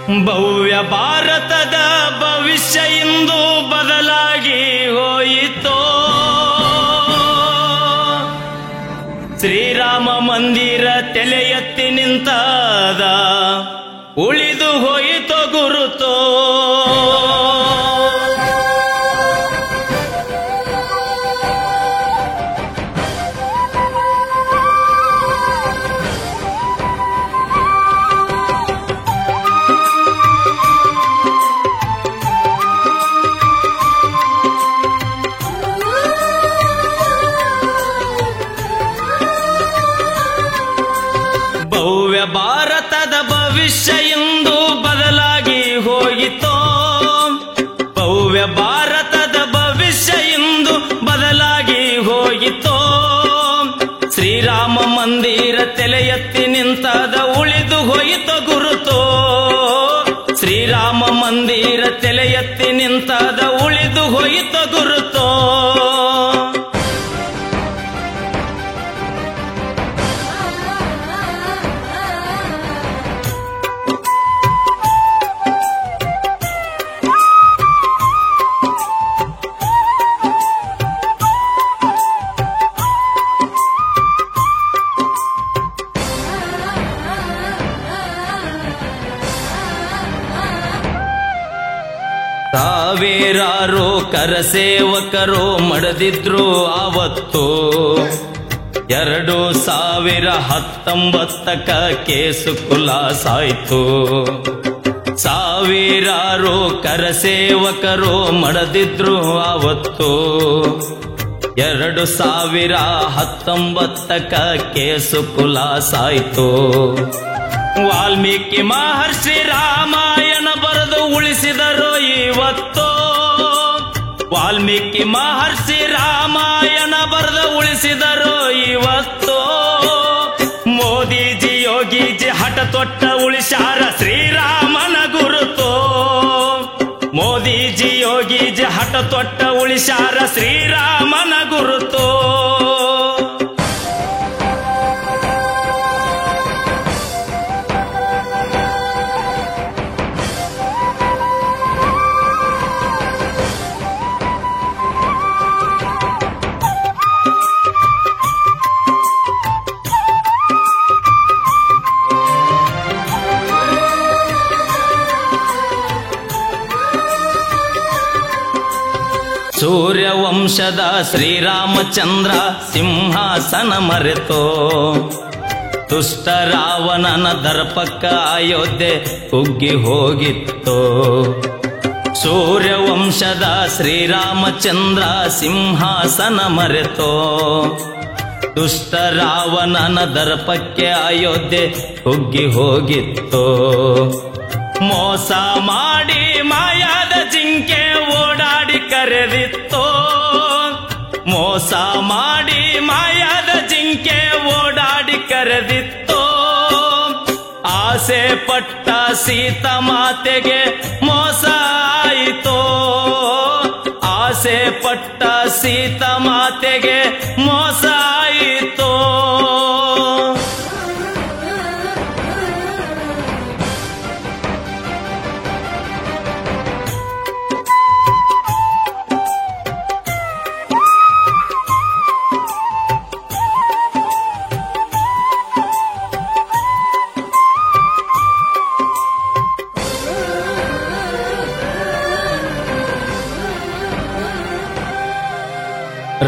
ಭವ್ಯ ಭಾರತದ ಭವಿಷ್ಯ ಇಂದು ಬದಲಾಗಿ ಹೋಯಿತೋ. ಶ್ರೀರಾಮ ಮಂದಿರ ತಲೆ ಎತ್ತಿ ನಿಂತಾದ, ಉಳಿದು ಹೋಯಿತೋ ಗುರುತೋ. ಭವ್ಯ ಭಾರತದ ಭವಿಷ್ಯ ಇಂದು ಬದಲಾಗಿ ಹೋಯಿತೋ. ಭವ್ಯ ಭಾರತದ ಭವಿಷ್ಯ ಇಂದು ಬದಲಾಗಿ ಹೋಯಿತೋ. ಶ್ರೀರಾಮ ಮಂದಿರ ತಲೆ ಎತ್ತಿ ನಿಂತಾದ, ಉಳಿದು ಹೋಯಿತೋ ಗುರುತೋ. ಶ್ರೀರಾಮ ಮಂದಿರ ತಲೆ ಎತ್ತಿ ನಿಂತಾದ, ಉಳಿದು ಹೋಯಿತೋ ಗುರುತೋ. ಸಾವಿರಾರು ಕರಸೇವಕರು ಮಡದಿದ್ರು ಆವತ್ತು. 2019 ಕೇಸು ಖುಲಾಸಾಯ್ತು. ಸಾವಿರಾರು ಕರಸೇವಕರು ಮಡದಿದ್ರು ಆವತ್ತು. 2019 ಕೇಸು ಖುಲಾಸಾಯ್ತು. ವಾಲ್ಮೀಕಿ ಮಹರ್ಷಿ ರಾಮಾಯಣ ಬರೆದು ಉಳಿಸಿದರು ಇವತ್ತು. ವಾಲ್ಮೀಕಿ ಮಹರ್ಷಿ ರಾಮಾಯಣ ಬರೆದು ಉಳಿಸಿದರು ಇವತ್ತು. ಮೋದಿಜಿ ಯೋಗಿಜಿ ಹಠ ತೊಟ್ಟ ಉಳಿಸಾರ ಶ್ರೀರಾಮನ ಗುರುತು. ಮೋದಿಜಿ ಯೋಗಿಜಿ ಹಠ ತೊಟ್ಟ ಉಳಿಸಾರ ಶ್ರೀರಾಮನ ಗುರುತು. ಸೂರ್ಯವಂಶದ ಶ್ರೀರಾಮಚಂದ್ರ ಸಿಂಹಾಸನ ಮರೆತೋ. ದುಷ್ಟ ರಾವಣನ ದರ್ಪಕ್ಕ ಅಯೋಧ್ಯೆ ಕುಗ್ಗಿ ಹೋಗಿತ್ತು. ಸೂರ್ಯವಂಶದ ಶ್ರೀರಾಮಚಂದ್ರ ಸಿಂಹಾಸನ ಮರೆತೋ. ದುಷ್ಟ ರಾವಣನ ದರ್ಪಕ್ಕೆ ಅಯೋಧ್ಯೆ ಕುಗ್ಗಿ ಹೋಗಿತ್ತು. ಮೋಸ ಮಾಡಿ ಮಾಯಾದ ಜಿಂಕೆ ಓಡಾಡಿ ಕರೆದಿತ್ತೋ. ಮೋಸ ಮಾಡಿ ಮಾಯಾದ ಜಿಂಕೆ ಓಡಾಡಿ ಕರೆದಿತ್ತೋ. ಆಸೆ ಪಟ್ಟ ಸೀತಾ ಮಾತೆಗೆ ಮೋಸ ಆಯಿತೋ. ಆಸೆ ಪಟ್ಟ ಸೀತಾ ಮಾತೆಗೆ ಮೋಸ ಆಯಿತೋ.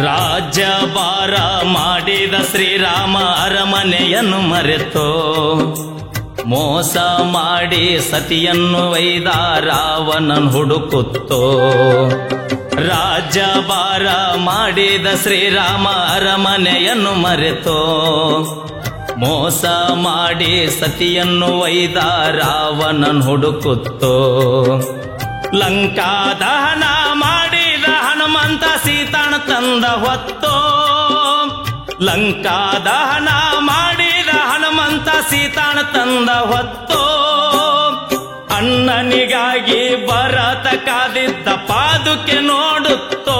ರಾಜ್ಯಭಾರ ಮಾಡಿದ ಶ್ರೀರಾಮ ಅರಮನೆಯನ್ನು ಮರೆತೋ. ಮೋಸ ಮಾಡಿ ಸತಿಯನ್ನು ಒಯ್ದ ರಾವಣನ್ ಹುಡುಕುತ್ತೋ. ರಾಜ್ಯಭಾರ ಮಾಡಿದ ಶ್ರೀರಾಮ ಅರಮನೆಯನ್ನು ಮರೆತೋ. ಮೋಸ ಮಾಡಿ ಸತಿಯನ್ನು ಒಯ್ದ ರಾವಣನ್ ಹುಡುಕುತ್ತೋ. ಲಂಕಾ ದಹನ ಮಾಡಿದ ಹನುಮಂತ ಸೀತಾಣ ತಂದ ಹೊತ್ತೋ. ಲಂಕಾ ದಹನ ಮಾಡಿದ ಹನುಮಂತ ಸೀತಾಣ ತಂದ ಹೊತ್ತೋ. ಅಣ್ಣನಿಗಾಗಿ ಭರತ ಕಾದಿದ್ದ ಪಾದುಕೆ ನೋಡುತ್ತೋ.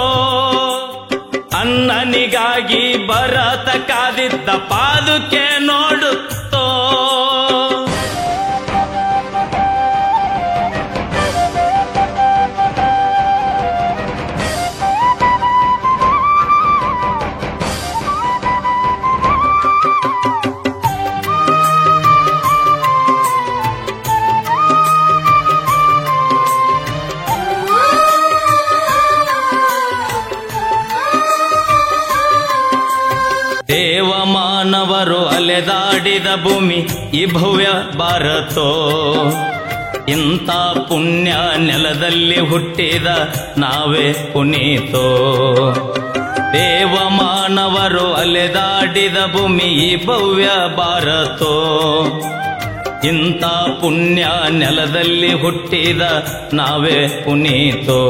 ಅಣ್ಣನಿಗಾಗಿ ಭರತ ಕಾದಿದ್ದ ಪಾದುಕೆ ನೋಡುತ್ತೋ. ಅಲೆದಾಡಿದ ಭೂಮಿ ಈ ಭವ್ಯ ಭಾರತೋ. ಇಂಥ ಪುಣ್ಯ ನೆಲದಲ್ಲಿ ಹುಟ್ಟಿದ ನಾವೇ ಪುನೀತೋ. ದೇವ ಮಾನವರು ಅಲೆದಾಡಿದ ಭೂಮಿ ಈ ಭವ್ಯ ಭಾರತೋ. ಇಂಥ ಪುಣ್ಯ ನೆಲದಲ್ಲಿ ಹುಟ್ಟಿದ ನಾವೇ ಪುನೀತೋ.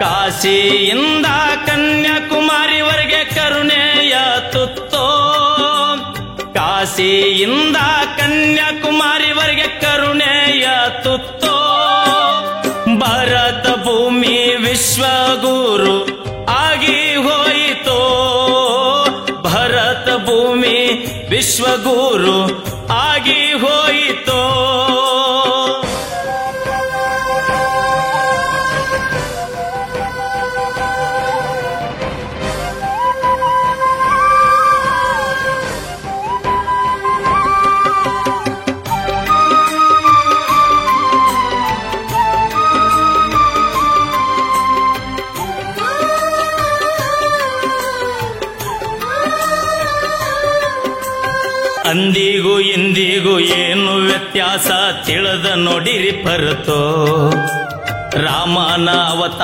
ಕಾಶಿಯಿಂದ ಕನ್ಯಾಕುಮಾರಿವರೆಗೆ ಕರುಣೆಯ ತುತ್ತೋ. ಕಾಶಿಯಿಂದ ಕನ್ಯಾಕುಮಾರಿವರೆಗೆ ಕರುಣೆಯ ತುತ್ತೋ. ಭಾರತ ಭೂಮಿ ವಿಶ್ವಗುರು ಆಗಿ ಹೋಯಿತೋ. ಭಾರತ ಭೂಮಿ ವಿಶ್ವಗುರು ಆಗಿ ಹೋಯಿತೋ. ಅಂದಿಗೂ ಇಂದಿಗೂ ಏನು ವ್ಯತ್ಯಾಸ ತಿಳಿದ ನೋಡಿರಿ ಪರತೋ. ರಾಮನ ಅವತಾರ